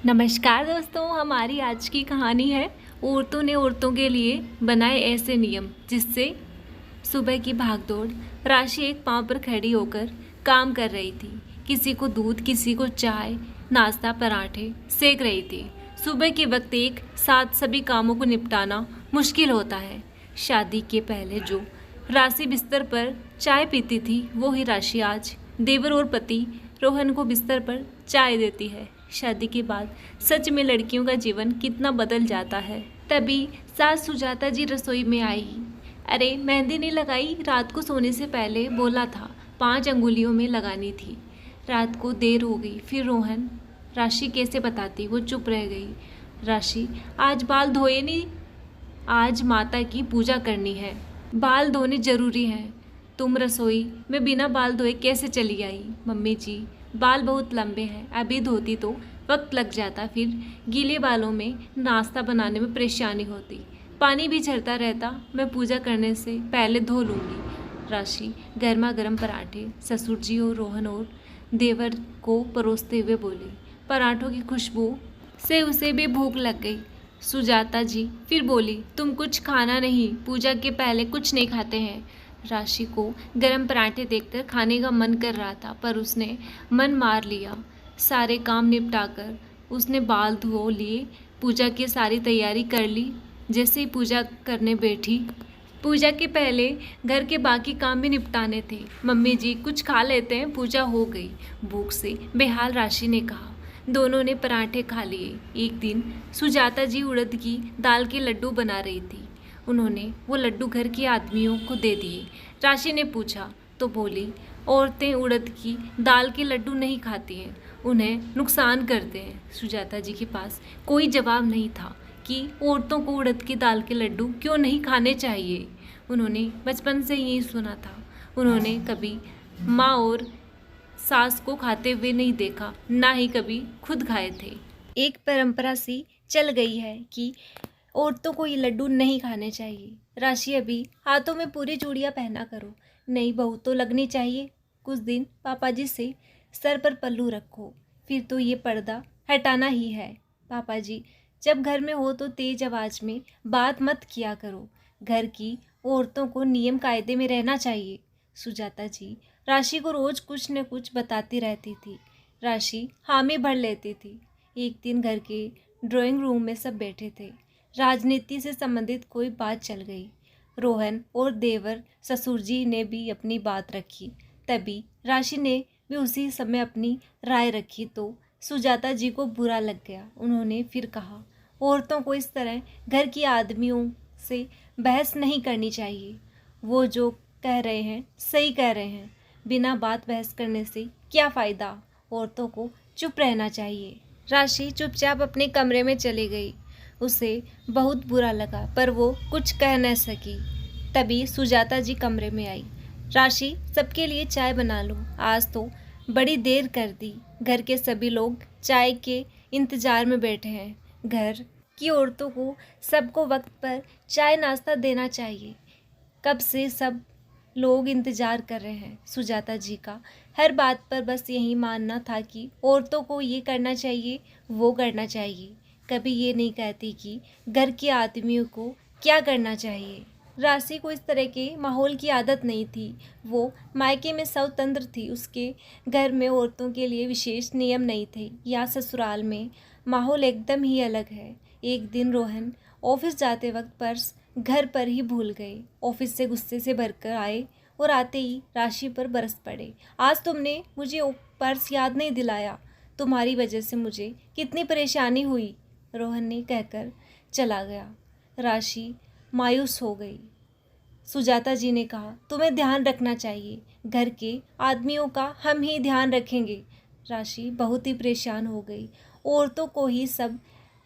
नमस्कार दोस्तों, हमारी आज की कहानी है औरतों ने औरतों के लिए बनाए ऐसे नियम जिससे सुबह की भागदौड़। राशि एक पांव पर खड़ी होकर काम कर रही थी। किसी को दूध, किसी को चाय, नाश्ता, पराठे सेक रही थी। सुबह के वक्त एक साथ सभी कामों को निपटाना मुश्किल होता है। शादी के पहले जो राशि बिस्तर पर चाय पीती थी, वो ही राशि आज देवर और पति रोहन को बिस्तर पर चाय देती है। शादी के बाद सच में लड़कियों का जीवन कितना बदल जाता है। तभी सास सुजाता जी रसोई में आई। अरे मेहंदी नहीं लगाई, रात को सोने से पहले बोला था 5 अंगुलियों में लगानी थी। रात को देर हो गई। फिर रोहन राशि कैसे बताती, वो चुप रह गई। राशि, आज बाल धोए नहीं, आज माता की पूजा करनी है, बाल धोने जरूरी हैं। तुम रसोई में बिना बाल धोए कैसे चली आई? मम्मी जी, बाल बहुत लंबे हैं, अभी धोती तो वक्त लग जाता, फिर गीले बालों में नाश्ता बनाने में परेशानी होती, पानी भी झरता रहता, मैं पूजा करने से पहले धो लूँगी। राशि गर्मा गर्म पराठे ससुर जी और रोहन और देवर को परोसते हुए बोली। पराठों की खुशबू से उसे भी भूख लग गई। सुजाता जी फिर बोली, तुम कुछ खाना नहीं, पूजा के पहले कुछ नहीं खाते हैं। राशि को गरम पराठे देखकर खाने का मन कर रहा था, पर उसने मन मार लिया। सारे काम निपटाकर उसने बाल धो लिए, पूजा की सारी तैयारी कर ली। जैसे ही पूजा करने बैठी, पूजा के पहले घर के बाकी काम भी निपटाने थे। मम्मी जी कुछ खा लेते हैं, पूजा हो गई, भूख से बेहाल राशि ने कहा। दोनों ने पराठे खा लिए। एक दिन सुजाता जी उड़द की दाल के लड्डू बना रही थी। उन्होंने वो लड्डू घर के आदमियों को दे दिए। राशि ने पूछा तो बोली, औरतें उड़द की दाल के लड्डू नहीं खाती हैं, उन्हें नुकसान करते हैं। सुजाता जी के पास कोई जवाब नहीं था कि औरतों को उड़द की दाल के लड्डू क्यों नहीं खाने चाहिए। उन्होंने बचपन से यही सुना था। उन्होंने कभी माँ और सास को खाते हुए नहीं देखा, ना ही कभी खुद खाए थे। एक परंपरा सी चल गई है कि औरतों को ये लड्डू नहीं खाने चाहिए। राशि, अभी हाथों में पूरी चूड़ियाँ पहना करो, नई बहू तो लगनी चाहिए। कुछ दिन पापा जी से सर पर पल्लू रखो, फिर तो ये पर्दा हटाना ही है। पापा जी, जब घर में हो तो तेज आवाज में बात मत किया करो, घर की औरतों को नियम कायदे में रहना चाहिए। सुजाता जी राशि को रोज कुछ न कुछ बताती रहती थी। राशि हामी भर लेती थी। एक दिन घर के ड्राइंग रूम में सब बैठे थे। राजनीति से संबंधित कोई बात चल गई। रोहन और देवर ससुर जी ने भी अपनी बात रखी। तभी राशि ने भी उसी समय अपनी राय रखी तो सुजाता जी को बुरा लग गया। उन्होंने फिर कहा, औरतों को इस तरह घर की आदमियों से बहस नहीं करनी चाहिए। वो जो कह रहे हैं सही कह रहे हैं, बिना बात बहस करने से क्या फ़ायदा, औरतों को चुप रहना चाहिए। राशि चुपचाप अपने कमरे में चली गई। उसे बहुत बुरा लगा, पर वो कुछ कह न सकी। तभी सुजाता जी कमरे में आई। राशि, सबके लिए चाय बना लो, आज तो बड़ी देर कर दी। घर के सभी लोग चाय के इंतजार में बैठे हैं। घर की औरतों को सबको वक्त पर चाय नाश्ता देना चाहिए। कब से सब लोग इंतजार कर रहे हैं। सुजाता जी का हर बात पर बस यही मानना था कि औरतों को ये करना चाहिए, वो करना चाहिए। कभी ये नहीं कहती कि घर के आदमियों को क्या करना चाहिए। राशि को इस तरह के माहौल की आदत नहीं थी। वो मायके में स्वतंत्र थी। उसके घर में औरतों के लिए विशेष नियम नहीं थे। या ससुराल में माहौल एकदम ही अलग है। एक दिन रोहन ऑफिस जाते वक्त पर्स घर पर ही भूल गए। ऑफिस से गुस्से से भरकर आए और आते ही राशि पर बरस पड़े। आज तुमने मुझे पर्स याद नहीं दिलाया, तुम्हारी वजह से मुझे कितनी परेशानी हुई, रोहन ने कहकर चला गया। राशि मायूस हो गई। सुजाता जी ने कहा, तुम्हें ध्यान रखना चाहिए, घर के आदमियों का हम ही ध्यान रखेंगे। राशि बहुत ही परेशान हो गई। औरतों को ही सब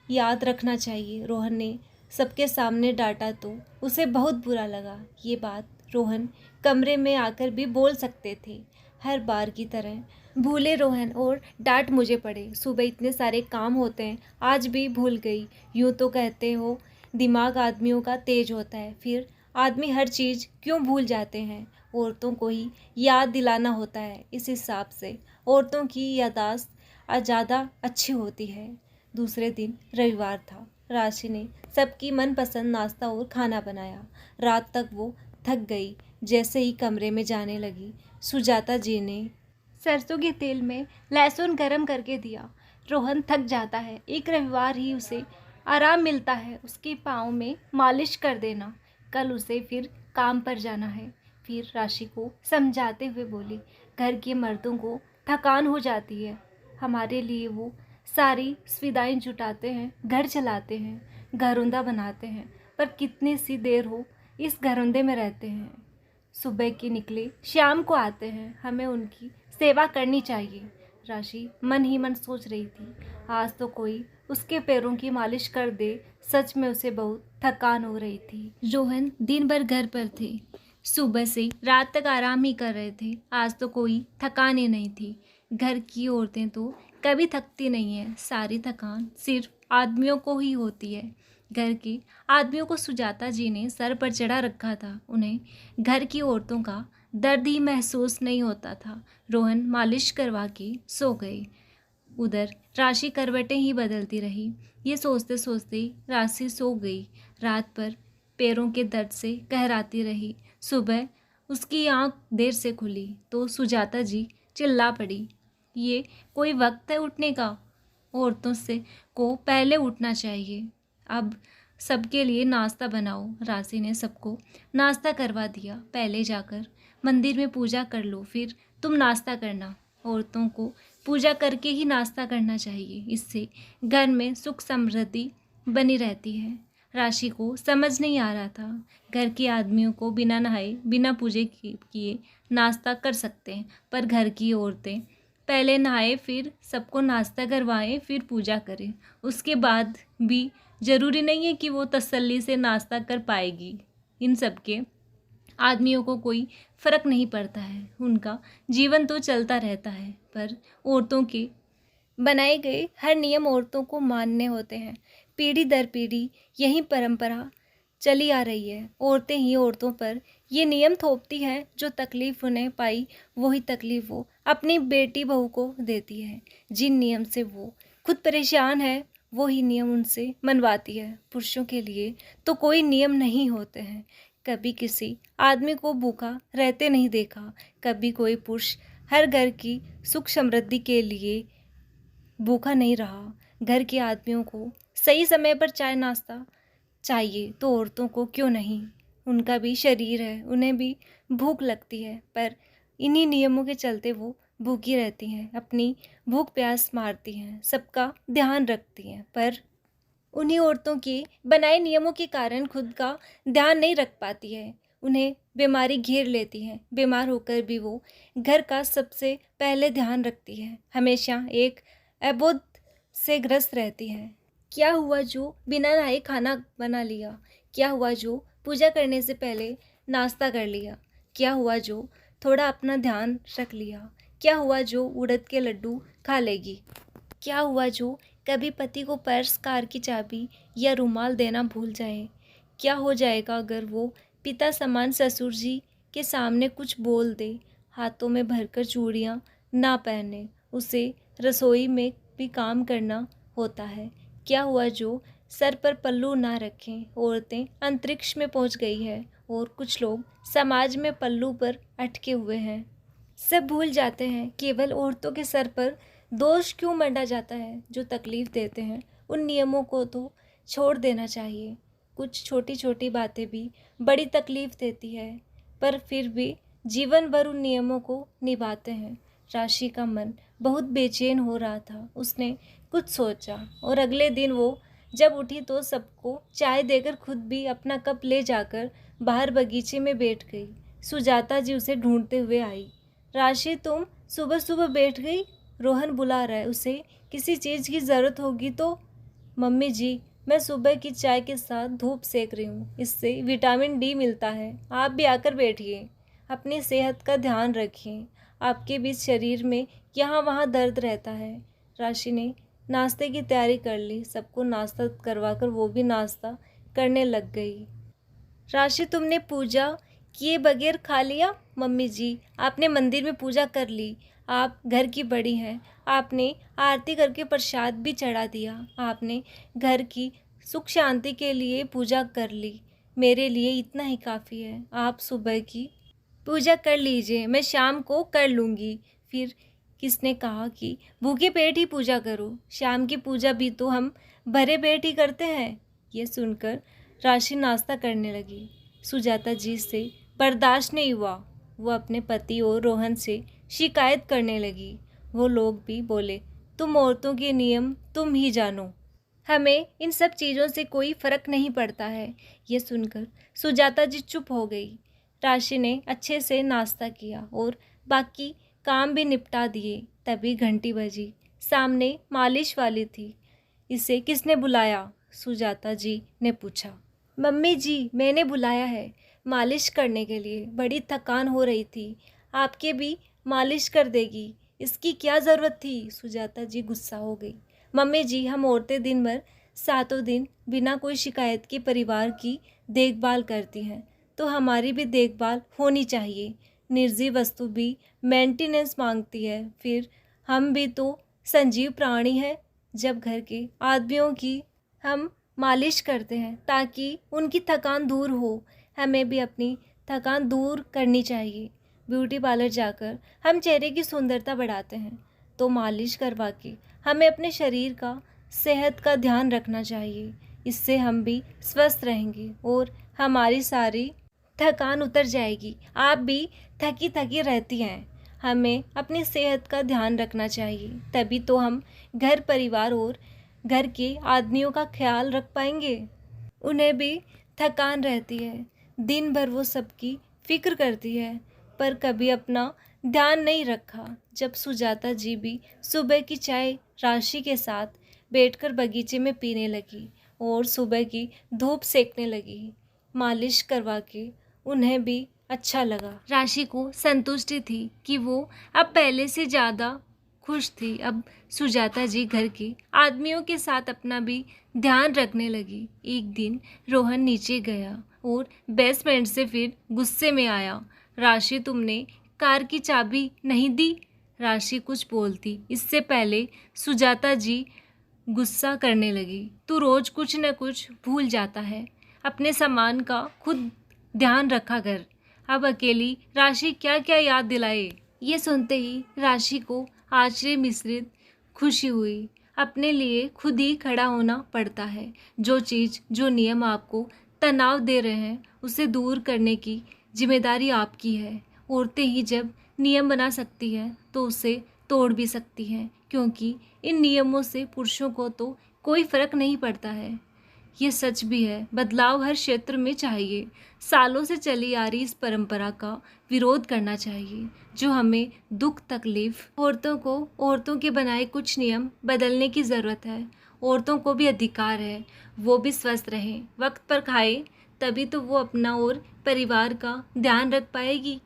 याद रखना चाहिए, रोहन ने सबके सामने डांटा तो उसे बहुत बुरा लगा। ये बात रोहन कमरे में आकर भी बोल सकते थे। हर बार की तरह भूले रोहन और डांट मुझे पड़े। सुबह इतने सारे काम होते हैं, आज भी भूल गई। यूँ तो कहते हो दिमाग आदमियों का तेज होता है, फिर आदमी हर चीज़ क्यों भूल जाते हैं? औरतों को ही याद दिलाना होता है। इस हिसाब से औरतों की याददाश्त ज़्यादा अच्छी होती है। दूसरे दिन रविवार था। राशि ने सबकी मनपसंद नाश्ता और खाना बनाया। रात तक वो थक गई। जैसे ही कमरे में जाने लगी, सुजाता जी ने सरसों के तेल में लहसुन गरम करके दिया। रोहन थक जाता है, एक रविवार ही उसे आराम मिलता है। उसके पाँव में मालिश कर देना, कल उसे फिर काम पर जाना है। फिर राशि को समझाते हुए बोली, घर के मर्दों को थकान हो जाती है, हमारे लिए वो सारी सुविधाएं जुटाते हैं, घर चलाते हैं, घरौंदा बनाते हैं, पर कितनी सी देर हो इस घरौंदे में रहते हैं। सुबह के निकले शाम को आते हैं, हमें उनकी सेवा करनी चाहिए। राशि मन ही मन सोच रही थी, आज तो कोई उसके पैरों की मालिश कर दे। सच में उसे बहुत थकान हो रही थी। रोहन दिन भर घर पर थे, सुबह से रात तक आराम ही कर रहे थे। आज तो कोई थकान ही नहीं थी। घर की औरतें तो कभी थकती नहीं है, सारी थकान सिर्फ आदमियों को ही होती है। घर के आदमियों को सुजाता जी ने सर पर चढ़ा रखा था, उन्हें घर की औरतों का दर्द ही महसूस नहीं होता था। रोहन मालिश करवा के सो गए। उधर राशि करवटें ही बदलती रही। ये सोचते सोचते राशि सो गई। रात पर पैरों के दर्द से कहराती रही। सुबह उसकी आंख देर से खुली तो सुजाता जी चिल्ला पड़ी, ये कोई वक्त है उठने का? औरतों से को पहले उठना चाहिए। अब सबके लिए नाश्ता बनाओ। राशि ने सबको नाश्ता करवा दिया। पहले जाकर मंदिर में पूजा कर लो, फिर तुम नाश्ता करना। औरतों को पूजा करके ही नाश्ता करना चाहिए, इससे घर में सुख समृद्धि बनी रहती है। राशि को समझ नहीं आ रहा था, घर के आदमियों को बिना नहाए बिना पूजे किए नाश्ता कर सकते हैं, पर घर की औरतें पहले नहाए फिर सबको नाश्ता करवाएं फिर पूजा करें। उसके बाद भी ज़रूरी नहीं है कि वो तसल्ली से नाश्ता कर पाएगी। इन सब के आदमियों को कोई फ़र्क नहीं पड़ता है, उनका जीवन तो चलता रहता है, पर औरतों के बनाए गए हर नियम औरतों को मानने होते हैं। पीढ़ी दर पीढ़ी यही परंपरा चली आ रही है। औरतें ही औरतों पर ये नियम थोपती हैं, जो तकलीफ़ उन्हें पाई वही तकलीफ़ वो अपनी बेटी बहू को देती है। जिन नियम से वो खुद परेशान है वही नियम उनसे मनवाती है। पुरुषों के लिए तो कोई नियम नहीं होते हैं। कभी किसी आदमी को भूखा रहते नहीं देखा। कभी कोई पुरुष हर घर की सुख समृद्धि के लिए भूखा नहीं रहा। घर के आदमियों को सही समय पर चाय नाश्ता चाहिए तो औरतों को क्यों नहीं? उनका भी शरीर है, उन्हें भी भूख लगती है, पर इन्हीं नियमों के चलते वो भूखी रहती हैं, अपनी भूख प्यास मारती हैं, सबका ध्यान रखती हैं, पर उन्हीं औरतों के बनाए नियमों के कारण खुद का ध्यान नहीं रख पाती है। उन्हें बीमारी घेर लेती है। बीमार होकर भी वो घर का सबसे पहले ध्यान रखती है, हमेशा एक अबोध से ग्रस्त रहती है। क्या हुआ जो बिना नहाए खाना बना लिया? क्या हुआ जो पूजा करने से पहले नाश्ता कर लिया? क्या हुआ जो थोड़ा अपना ध्यान रख लिया? क्या हुआ जो उड़द के लड्डू खा लेगी? क्या हुआ जो कभी पति को पर्स, कार की चाबी या रुमाल देना भूल जाए? क्या हो जाएगा अगर वो पिता समान ससुर जी के सामने कुछ बोल दे, हाथों में भरकर चूड़ियाँ ना पहने, उसे रसोई में भी काम करना होता है? क्या हुआ जो सर पर पल्लू ना रखें? औरतें अंतरिक्ष में पहुंच गई है और कुछ लोग समाज में पल्लू पर अटके हुए हैं। सब भूल जाते हैं केवल औरतों के सर पर दोष क्यों मंडा जाता है? जो तकलीफ़ देते हैं उन नियमों को तो छोड़ देना चाहिए। कुछ छोटी छोटी बातें भी बड़ी तकलीफ़ देती है, पर फिर भी जीवन भर उन नियमों को निभाते हैं। राशि का मन बहुत बेचैन हो रहा था। उसने कुछ सोचा और अगले दिन वो जब उठी तो सबको चाय देकर खुद भी अपना कप ले जाकर बाहर बगीचे में बैठ गई। सुजाता जी उसे ढूंढते हुए आई। राशि, तुम सुबह सुबह बैठ गई? रोहन बुला रहा है, उसे किसी चीज़ की ज़रूरत होगी तो। मम्मी जी, मैं सुबह की चाय के साथ धूप सेक रही हूँ, इससे विटामिन डी मिलता है। आप भी आकर बैठिए, अपनी सेहत का ध्यान रखिए। आपके बीच शरीर में यहाँ वहाँ दर्द रहता है। राशि ने नाश्ते की तैयारी कर ली। सबको नाश्ता करवाकर वो भी नाश्ता करने लग गई। राशि, तुमने पूजा किए बगैर खा लिया? मम्मी जी, आपने मंदिर में पूजा कर ली। आप घर की बड़ी हैं, आपने आरती करके प्रसाद भी चढ़ा दिया, आपने घर की सुख शांति के लिए पूजा कर ली। मेरे लिए इतना ही काफ़ी है। आप सुबह की पूजा कर लीजिए, मैं शाम को कर लूँगी। फिर किसने कहा कि भूखे पेट ही पूजा करो, शाम की पूजा भी तो हम भरे पेट ही करते हैं। ये सुनकर राशि नाश्ता करने लगी। सुजाता जी से बर्दाश्त नहीं हुआ। वो अपने पति और रोहन से शिकायत करने लगी। वो लोग भी बोले, तुम औरतों के नियम तुम ही जानो, हमें इन सब चीज़ों से कोई फ़र्क नहीं पड़ता है। ये सुनकर सुजाता जी चुप हो गई। राशि ने अच्छे से नाश्ता किया और बाकी काम भी निपटा दिए। तभी घंटी बजी। सामने मालिश वाली थी। इसे किसने बुलाया? सुजाता जी ने पूछा। मम्मी जी, मैंने बुलाया है मालिश करने के लिए। बड़ी थकान हो रही थी, आपके भी मालिश कर देगी, इसकी क्या ज़रूरत थी? सुजाता जी गुस्सा हो गई। मम्मी जी, हम औरतें दिन भर 7 दिन बिना कोई शिकायत के परिवार की देखभाल करती हैं, तो हमारी भी देखभाल होनी चाहिए। निर्जीव वस्तु भी मेंटेनेंस मांगती है। फिर हम भी तो संजीव प्राणी हैं। जब घर के आदमियों की हम मालिश करते हैं ताकि उनकी थकान दूर हो, हमें भी अपनी थकान दूर करनी चाहिए। ब्यूटी पार्लर जाकर हम चेहरे की सुंदरता बढ़ाते हैं, तो मालिश करवा के हमें अपने शरीर का सेहत का ध्यान रखना चाहिए। इससे हम भी स्वस्थ रहेंगे और हमारी सारी थकान उतर जाएगी। आप भी थकी थकी रहती हैं, हमें अपनी सेहत का ध्यान रखना चाहिए, तभी तो हम घर परिवार और घर के आदमियों का ख्याल रख पाएंगे। उन्हें भी थकान रहती है, दिन भर वो सबकी फिक्र करती है, पर कभी अपना ध्यान नहीं रखा। जब सुजाता जी भी सुबह की चाय राशि के साथ बैठकर बगीचे में पीने लगी और सुबह की धूप सेकने लगी, मालिश करवा के उन्हें भी अच्छा लगा। राशि को संतुष्टि थी कि वो अब पहले से ज़्यादा खुश थी। अब सुजाता जी घर के आदमियों के साथ अपना भी ध्यान रखने लगी। एक दिन रोहन नीचे गया और बेसमेंट से फिर गुस्से में आया। राशि, तुमने कार की चाबी नहीं दी? राशि कुछ बोलती इससे पहले सुजाता जी गुस्सा करने लगी। तू रोज कुछ न कुछ भूल जाता है, अपने सामान का खुद ध्यान रखा कर। अब अकेली राशि क्या क्या याद दिलाए। ये सुनते ही राशि को आश्चर्य मिश्रित खुशी हुई। अपने लिए खुद ही खड़ा होना पड़ता है। जो चीज़, जो नियम आपको तनाव दे रहे हैं, उसे दूर करने की जिम्मेदारी आपकी है। औरतें ही जब नियम बना सकती हैं तो उसे तोड़ भी सकती हैं, क्योंकि इन नियमों से पुरुषों को तो कोई फर्क नहीं पड़ता है। ये सच भी है, बदलाव हर क्षेत्र में चाहिए। सालों से चली आ रही इस परंपरा का विरोध करना चाहिए, जो हमें दुख तकलीफ। औरतों के बनाए कुछ नियम बदलने की ज़रूरत है। औरतों को भी अधिकार है, वो भी स्वस्थ रहें, वक्त पर खाएं, तभी तो वो अपना और परिवार का ध्यान रख पाएगी।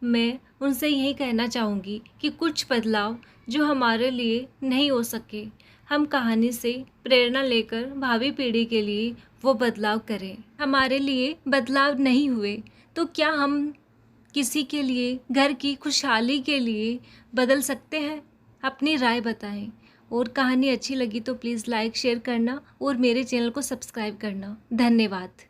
मैं उनसे यही कहना चाहूँगी कि कुछ बदलाव जो हमारे लिए नहीं हो सके, हम कहानी से प्रेरणा लेकर भावी पीढ़ी के लिए वो बदलाव करें। हमारे लिए बदलाव नहीं हुए तो क्या हम किसी के लिए, घर की खुशहाली के लिए बदल सकते हैं? अपनी राय बताएं। और कहानी अच्छी लगी तो प्लीज़ लाइक शेयर करना और मेरे चैनल को सब्सक्राइब करना। धन्यवाद।